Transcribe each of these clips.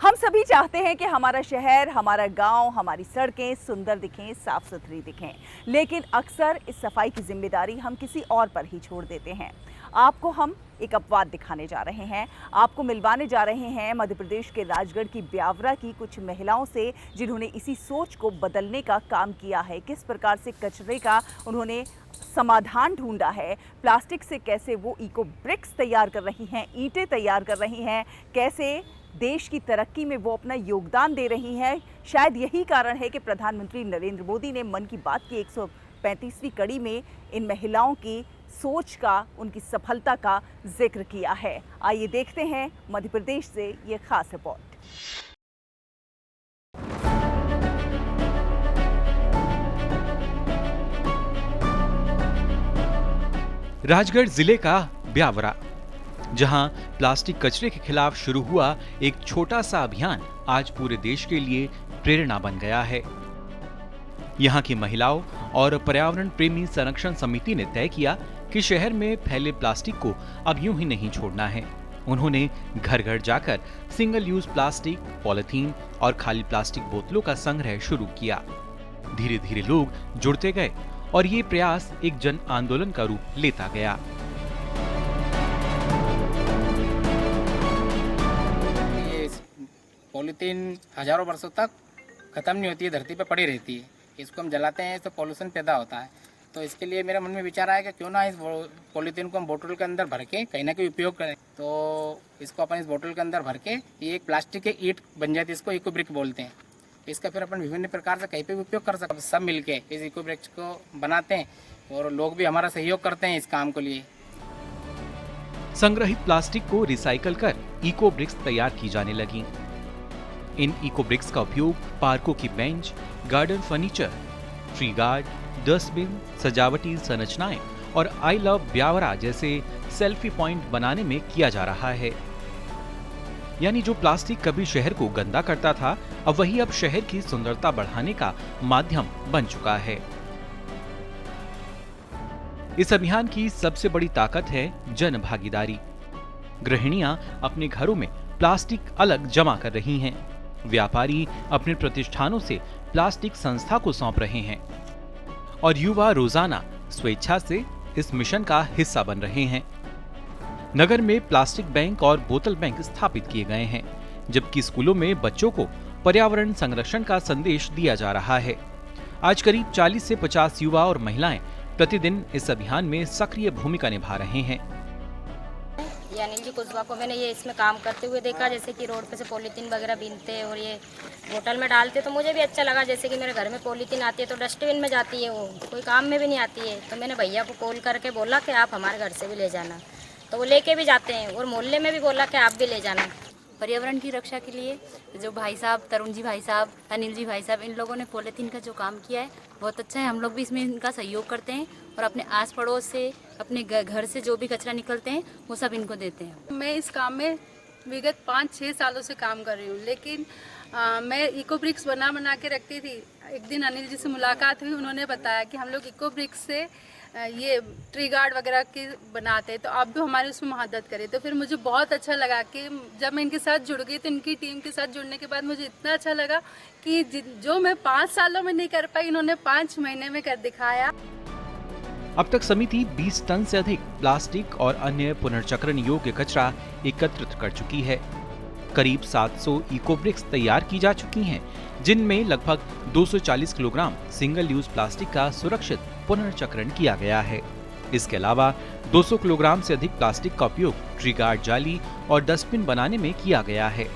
हम सभी चाहते हैं कि हमारा शहर, हमारा गांव, हमारी सड़कें सुंदर दिखें, साफ सुथरी दिखें। लेकिन अक्सर इस सफाई की जिम्मेदारी हम किसी और पर ही छोड़ देते हैं। आपको हम एक अपवाद दिखाने जा रहे हैं, आपको मिलवाने जा रहे हैं मध्य प्रदेश के राजगढ़ की ब्यावरा की कुछ महिलाओं से, जिन्होंने इसी सोच को बदलने का काम किया है। किस प्रकार से कचरे का उन्होंने समाधान ढूंढा है, प्लास्टिक से कैसे वो इको ब्रिक्स तैयार कर रही हैं, ईंटें तैयार कर रही हैं, कैसे देश की तरक्की में वो अपना योगदान दे रही हैं। शायद यही कारण है कि प्रधानमंत्री नरेंद्र मोदी ने मन की बात की 135वीं कड़ी में इन महिलाओं की सोच का, उनकी सफलता का जिक्र किया है। आइए देखते हैं मध्य प्रदेश से ये खास रिपोर्ट। राजगढ़ जिले का ब्यावरा, जहां प्लास्टिक कचरे के खिलाफ शुरू हुआ एक छोटा सा अभियान आज पूरे देश के लिए प्रेरणा बन गया है। यहां की महिलाओं और पर्यावरण प्रेमी संरक्षण समिति ने तय किया कि शहर में फैले प्लास्टिक को अब यूं ही नहीं छोड़ना है। उन्होंने घर घर जाकर सिंगल यूज प्लास्टिक, पॉलिथीन और खाली प्लास्टिक बोतलों का संग्रह शुरू किया। धीरे धीरे लोग जुड़ते गए और ये प्रयास एक जन आंदोलन का रूप लेता गया। ये पॉलीथीन हजारों वर्षों तक खत्म नहीं होती है, धरती पे पड़ी रहती है। इसको हम जलाते हैं तो पॉल्यूशन पैदा होता है। तो इसके लिए मेरे मन में विचार आया कि क्यों ना इस पॉलीथीन को हम बोतल के अंदर भर के कहीं ना कहीं उपयोग करें। तो इसको अपन इस बोतल के अंदर भर के ये एक प्लास्टिक के ईंट बन जाती है, इसको इको ब्रिक बोलते हैं। इसका फिर अपन विभिन्न प्रकार से कहीं पे भी उपयोग कर सकते हैं। सब मिलके इस इको ब्रिक्स को बनाते हैं और लोग भी हमारा सहयोग करते हैं इस काम के लिए। संग्रहित प्लास्टिक को रिसाइकल कर इको ब्रिक्स तैयार की जाने लगी। इन इको ब्रिक्स का उपयोग पार्कों की bench, garden furniture, tree guard, dustbin, सजावटी संरचनाएं और आई लव ब्यावरा जैसे सेल्फी पॉइंट बनाने में किया जा रहा है। यानी जो प्लास्टिक कभी शहर को गंदा करता था, अब वही अब शहर की सुंदरता बढ़ाने का माध्यम बन चुका है। इस अभियान की सबसे बड़ी ताकत है जन भागीदारी। गृहिणियां अपने घरों में प्लास्टिक अलग जमा कर रही हैं। व्यापारी अपने प्रतिष्ठानों से प्लास्टिक संस्था को सौंप रहे हैं और युवा रोजाना स्वेच्छा से इस मिशन का हिस्सा बन रहे हैं। नगर में प्लास्टिक बैंक और बोतल बैंक स्थापित किए गए हैं, जबकि स्कूलों में बच्चों को पर्यावरण संरक्षण का संदेश दिया जा रहा है। आज करीब 40 से 50 युवा और महिलाएं प्रतिदिन इस अभियान में सक्रिय भूमिका निभा रहे हैं। अनिल जी कुशवाहा को मैंने ये इसमें काम करते हुए देखा, जैसे कि रोड पे से पॉलीथीन वगैरह बीनते और ये बोतल में डालते, तो मुझे भी अच्छा लगा। जैसे कि मेरे घर में पॉलीथीन आती है तो डस्टबिन में जाती है, वो कोई काम में भी नहीं आती है। तो मैंने भैया को कॉल करके बोला कि आप हमारे घर से भी ले जाना, तो वो लेके भी जाते हैं। और मोहल्ले में भी बोला कि आप भी ले जाना। पर्यावरण की रक्षा के लिए जो भाई साहब, तरुण जी भाई साहब, अनिल जी भाई साहब, इन लोगों ने पॉलीथीन का जो काम किया है बहुत अच्छा है। हम लोग भी इसमें इनका सहयोग करते हैं और अपने आस पड़ोस से, अपने घर से जो भी कचरा निकलते हैं वो सब इनको देते हैं। मैं इस काम में विगत 5-6 सालों से काम कर रही हूँ, लेकिन मैं इको ब्रिक्स बना के रखती थी। एक दिन अनिल जी से मुलाकात हुई, उन्होंने बताया कि हम लोग इको ब्रिक्स से ये ट्री गार्ड वगैरह के बनाते हैं, तो आप भी हमारी उसमें मदद करें। तो फिर मुझे बहुत अच्छा लगा कि जब मैं इनके साथ जुड़ गई, तो इनकी टीम के साथ जुड़ने के बाद मुझे इतना अच्छा लगा कि जो मैं 5 सालों में नहीं कर पाई, इन्होंने 5 महीने में कर दिखाया। अब तक समिति 20 टन से अधिक प्लास्टिक और अन्य पुनर्चक्रण योग्य कचरा एकत्रित कर चुकी है। करीब 700 इको ब्रिक्स तैयार की जा चुकी हैं, जिनमें लगभग 240 किलोग्राम सिंगल यूज प्लास्टिक का सुरक्षित पुनर्चक्रण किया गया है। इसके अलावा 200 किलोग्राम से अधिक प्लास्टिक का उपयोग ट्री गार्ड जाली और डस्टबिन बनाने में किया गया है।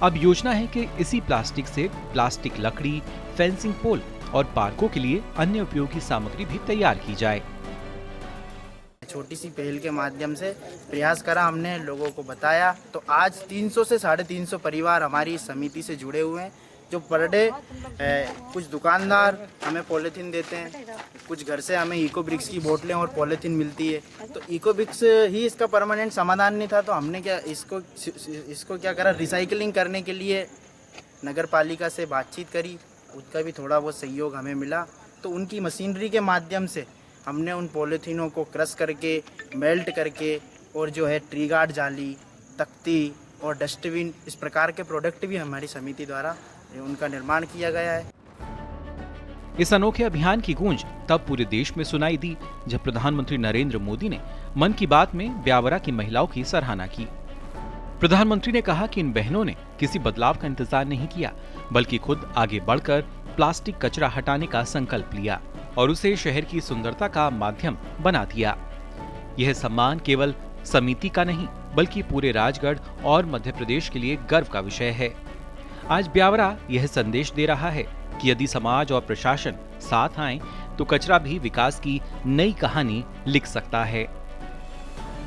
अब योजना है कि इसी प्लास्टिक से प्लास्टिक लकड़ी, फेंसिंग पोल और पार्कों के लिए अन्य उपयोगी सामग्री भी तैयार की जाए। छोटी सी पहल के माध्यम से प्रयास करा, हमने लोगों को बताया, तो आज 300 से 350 परिवार हमारी समिति से जुड़े हुए हैं। जो पर डे कुछ दुकानदार हमें पॉलीथीन देते हैं, कुछ घर से हमें इको ब्रिक्स की बोतलें और पॉलीथीन मिलती है। तो इको ब्रिक्स ही इसका परमानेंट समाधान नहीं था, तो हमने इसको क्या करा, रिसाइकलिंग करने के लिए नगर पालिका से बातचीत करी, उसका भी थोड़ा बहुत सहयोग हमें मिला। तो उनकी मशीनरी के माध्यम से हमने उन पॉलीथीनों को क्रश करके, मेल्ट करके और जो है ट्री गार्ड जाली, तख्ती और डस्टबिन, इस प्रकार के प्रोडक्ट भी हमारी समिति द्वारा उनका निर्माण किया गया है। इस अनोखे अभियान की गूंज तब पूरे देश में सुनाई दी जब प्रधानमंत्री नरेंद्र मोदी ने मन की बात में ब्यावरा की महिलाओं की सराहना की। प्रधानमंत्री ने कहा कि इन बहनों ने किसी बदलाव का इंतजार नहीं किया, बल्कि खुद आगे बढ़कर प्लास्टिक कचरा हटाने का संकल्प लिया और उसे शहर की सुंदरता का माध्यम बना दिया। यह सम्मान केवल समिति का नहीं, बल्कि पूरे राजगढ़ और मध्य प्रदेश के लिए गर्व का विषय है। आज ब्यावरा यह संदेश दे रहा है कि यदि समाज और प्रशासन साथ आए तो कचरा भी विकास की नई कहानी लिख सकता है।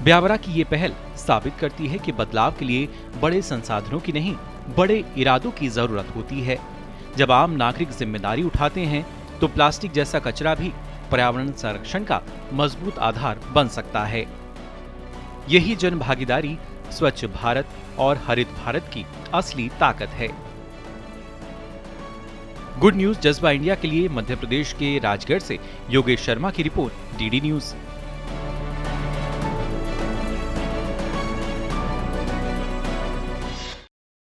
ब्यावरा की ये पहल साबित करती है कि बदलाव के लिए बड़े संसाधनों की नहीं, बड़े इरादों की जरूरत होती है। जब आम नागरिक जिम्मेदारी उठाते हैं तो प्लास्टिक जैसा कचरा भी पर्यावरण संरक्षण का मजबूत आधार बन सकता है। यही जन भागीदारी, स्वच्छ भारत और हरित भारत की असली ताकत है। गुड न्यूज जज्बा इंडिया के लिए मध्य प्रदेश के राजगढ़ से योगेश शर्मा की रिपोर्ट, डीडी न्यूज।